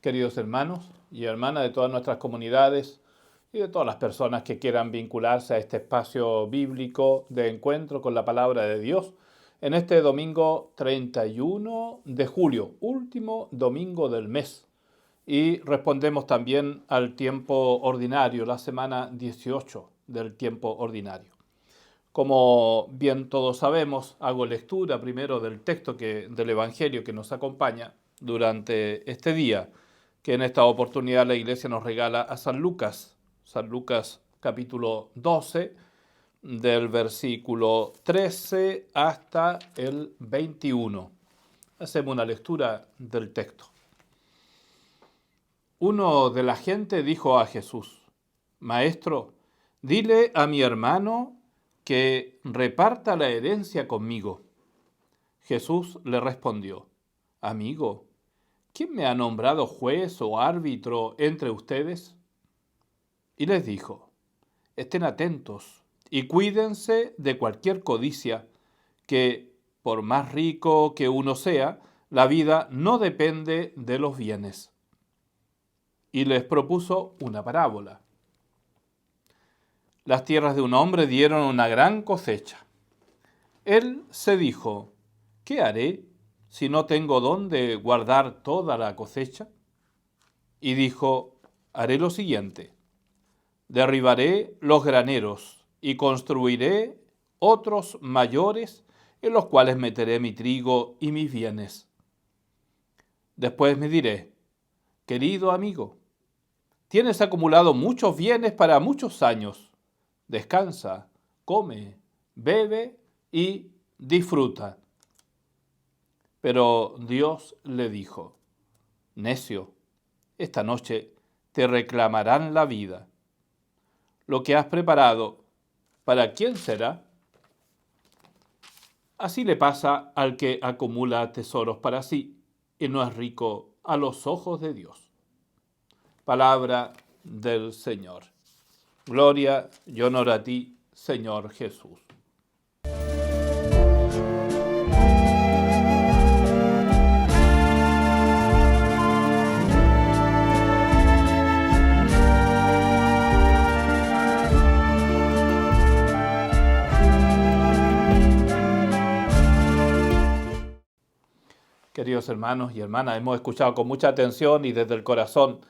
queridos hermanos y hermanas de todas nuestras comunidades y de todas las personas que quieran vincularse a este espacio bíblico de encuentro con la palabra de Dios en este domingo 31 de julio, último domingo del mes. Y respondemos también al tiempo ordinario, la semana 18 del tiempo ordinario. Como bien todos sabemos, hago lectura primero del texto del Evangelio que nos acompaña durante este día, que en esta oportunidad la Iglesia nos regala a San Lucas capítulo 12, del versículo 13 hasta el 21. Hacemos una lectura del texto. Uno de la gente dijo a Jesús: Maestro, dile a mi hermano que reparta la herencia conmigo. Jesús le respondió: Amigo, ¿quién me ha nombrado juez o árbitro entre ustedes? Y les dijo: Estén atentos y cuídense de cualquier codicia, que por más rico que uno sea, la vida no depende de los bienes. Y les propuso una parábola. Las tierras de un hombre dieron una gran cosecha. Él se dijo: ¿qué haré si no tengo dónde guardar toda la cosecha? Y dijo: haré lo siguiente: derribaré los graneros y construiré otros mayores en los cuales meteré mi trigo y mis bienes. Después me diré: querido amigo, tienes acumulado muchos bienes para muchos años. Descansa, come, bebe y disfruta. Pero Dios le dijo: necio, esta noche te reclamarán la vida. Lo que has preparado, ¿para quién será? Así le pasa al que acumula tesoros para sí y no es rico a los ojos de Dios. Palabra del Señor. Gloria y honor a ti, Señor Jesús. Queridos hermanos y hermanas, hemos escuchado con mucha atención y desde el corazón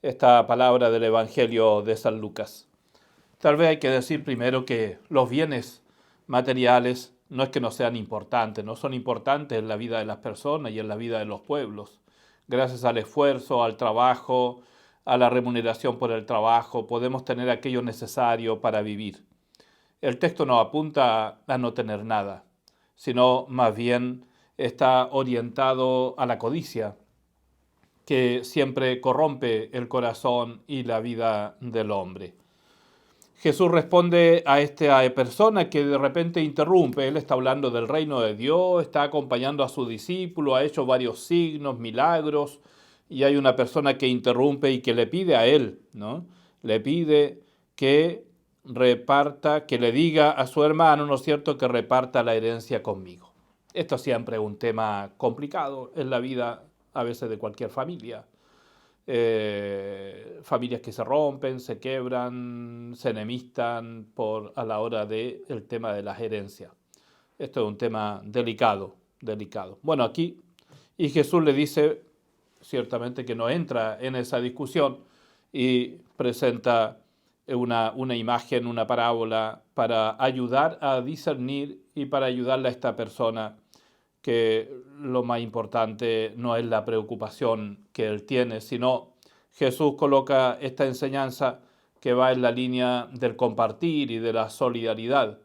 esta palabra del Evangelio de San Lucas. Tal vez hay que decir primero que los bienes materiales no es que no sean importantes, no son importantes en la vida de las personas y en la vida de los pueblos. Gracias al esfuerzo, al trabajo, a la remuneración por el trabajo, podemos tener aquello necesario para vivir. El texto nos apunta a no tener nada, sino más bien está orientado a la codicia, que siempre corrompe el corazón y la vida del hombre. Jesús responde a esta persona que de repente interrumpe. Él está hablando del reino de Dios, está acompañando a su discípulo, ha hecho varios signos, milagros, y hay una persona que interrumpe y que le pide a él, ¿no? Le pide que reparta, que le diga a su hermano, ¿no es cierto?, que reparta la herencia conmigo. Esto siempre es un tema complicado en la vida, a veces, de cualquier familia. Familias que se rompen, se quebran, se enemistan a la hora del tema de las herencias. Esto es un tema delicado. Bueno, aquí, y Jesús le dice ciertamente que no entra en esa discusión y presenta una imagen, una parábola para ayudar a discernir y para ayudarle a esta persona que lo más importante no es la preocupación que él tiene, sino Jesús coloca esta enseñanza que va en la línea del compartir y de la solidaridad.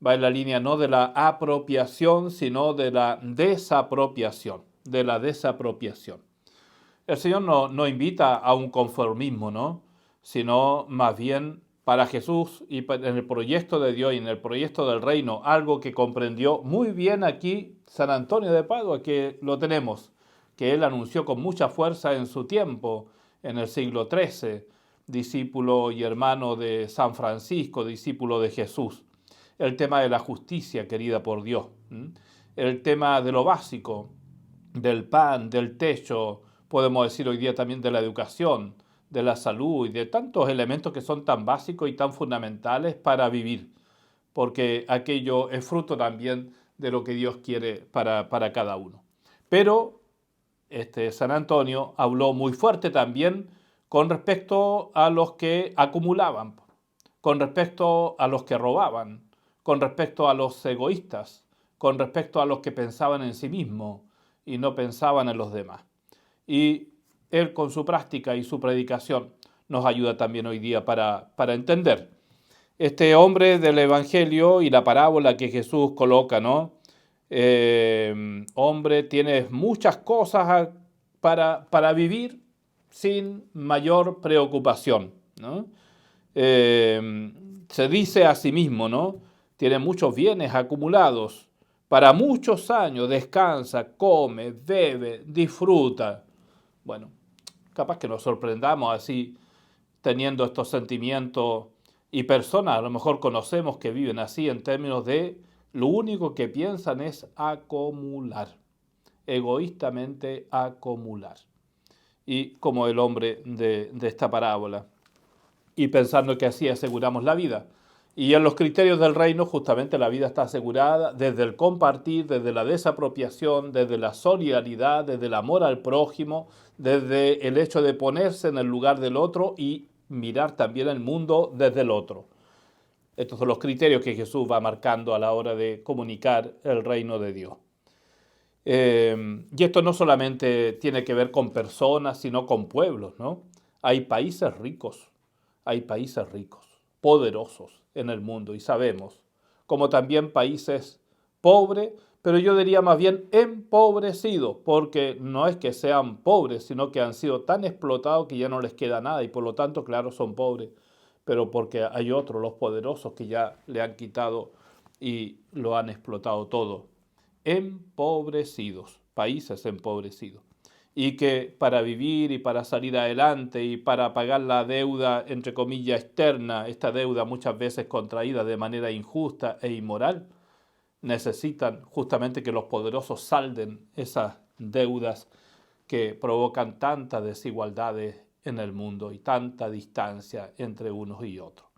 Va en la línea no de la apropiación, sino de la desapropiación. El Señor no invita a un conformismo, ¿no?, sino más bien para Jesús y en el proyecto de Dios y en el proyecto del reino, algo que comprendió muy bien aquí San Antonio de Padua, que lo tenemos, que él anunció con mucha fuerza en su tiempo, en el siglo XIII, discípulo y hermano de San Francisco, discípulo de Jesús. El tema de la justicia querida por Dios, el tema de lo básico, del pan, del techo, podemos decir hoy día también de la educación, de la salud y de tantos elementos que son tan básicos y tan fundamentales para vivir, porque aquello es fruto también de lo que Dios quiere para cada uno. Pero San Antonio habló muy fuerte también con respecto a los que acumulaban, con respecto a los que robaban, con respecto a los egoístas, con respecto a los que pensaban en sí mismos y no pensaban en los demás. Y él con su práctica y su predicación nos ayuda también hoy día para entender este hombre del Evangelio y la parábola que Jesús coloca, ¿no? Hombre, tienes muchas cosas para vivir sin mayor preocupación, ¿no? Se dice a sí mismo, ¿no? Tiene muchos bienes acumulados, para muchos años descansa, come, bebe, disfruta. Bueno, capaz que nos sorprendamos así, teniendo estos sentimientos y personas, a lo mejor conocemos que viven así en términos de lo único que piensan es acumular, egoístamente acumular. Y como el hombre de esta parábola, y pensando que así aseguramos la vida. Y en los criterios del reino justamente la vida está asegurada desde el compartir, desde la desapropiación, desde la solidaridad, desde el amor al prójimo, desde el hecho de ponerse en el lugar del otro y mirar también el mundo desde el otro. Estos son los criterios que Jesús va marcando a la hora de comunicar el reino de Dios. Y esto no solamente tiene que ver con personas, sino con pueblos, ¿no? Hay países ricos, poderosos en el mundo y sabemos, como también países pobres, pero yo diría más bien empobrecidos, porque no es que sean pobres, sino que han sido tan explotados que ya no les queda nada y por lo tanto, claro, son pobres, pero porque hay otros, los poderosos, que ya le han quitado y lo han explotado todo. Empobrecidos, países empobrecidos. Y que para vivir y para salir adelante y para pagar la deuda, entre comillas, externa, esta deuda muchas veces contraída de manera injusta e inmoral, necesitan justamente que los poderosos salden esas deudas que provocan tantas desigualdades en el mundo y tanta distancia entre unos y otros.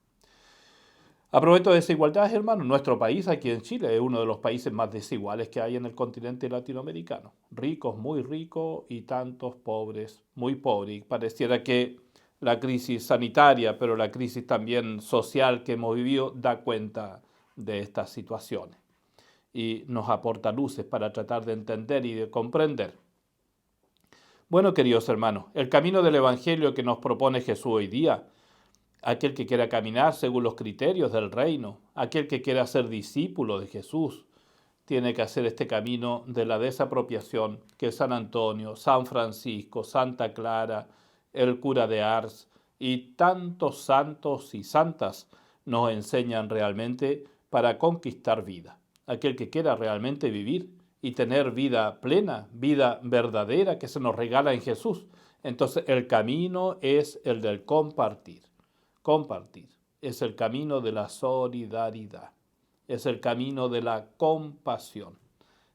A propósito de desigualdades, hermanos, nuestro país aquí en Chile es uno de los países más desiguales que hay en el continente latinoamericano. Ricos, muy ricos, y tantos pobres, muy pobres. Y pareciera que la crisis sanitaria, pero la crisis también social que hemos vivido, da cuenta de estas situaciones y nos aporta luces para tratar de entender y de comprender. Bueno, queridos hermanos, el camino del Evangelio que nos propone Jesús hoy día, aquel que quiera caminar según los criterios del reino, aquel que quiera ser discípulo de Jesús, tiene que hacer este camino de la desapropiación que San Antonio, San Francisco, Santa Clara, el cura de Ars y tantos santos y santas nos enseñan realmente para conquistar vida. Aquel que quiera realmente vivir y tener vida plena, vida verdadera que se nos regala en Jesús. Entonces el camino es el del compartir. Compartir es el camino de la solidaridad, es el camino de la compasión,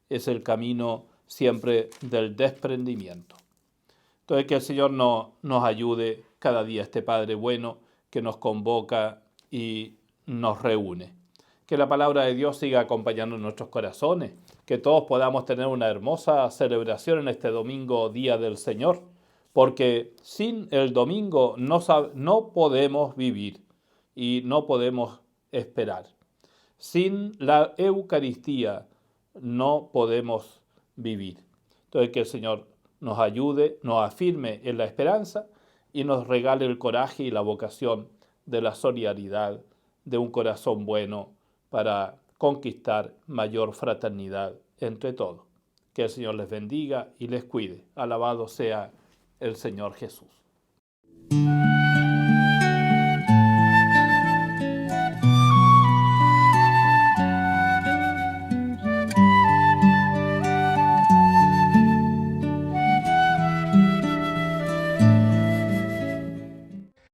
es el camino siempre del desprendimiento. Entonces que el Señor nos ayude cada día, este Padre bueno que nos convoca y nos reúne. Que la palabra de Dios siga acompañando nuestros corazones, que todos podamos tener una hermosa celebración en este domingo, Día del Señor, porque sin el domingo no podemos vivir y no podemos esperar. Sin la Eucaristía no podemos vivir. Entonces que el Señor nos ayude, nos afirme en la esperanza y nos regale el coraje y la vocación de la solidaridad, de un corazón bueno para conquistar mayor fraternidad entre todos. Que el Señor les bendiga y les cuide. Alabado sea el Señor Jesús.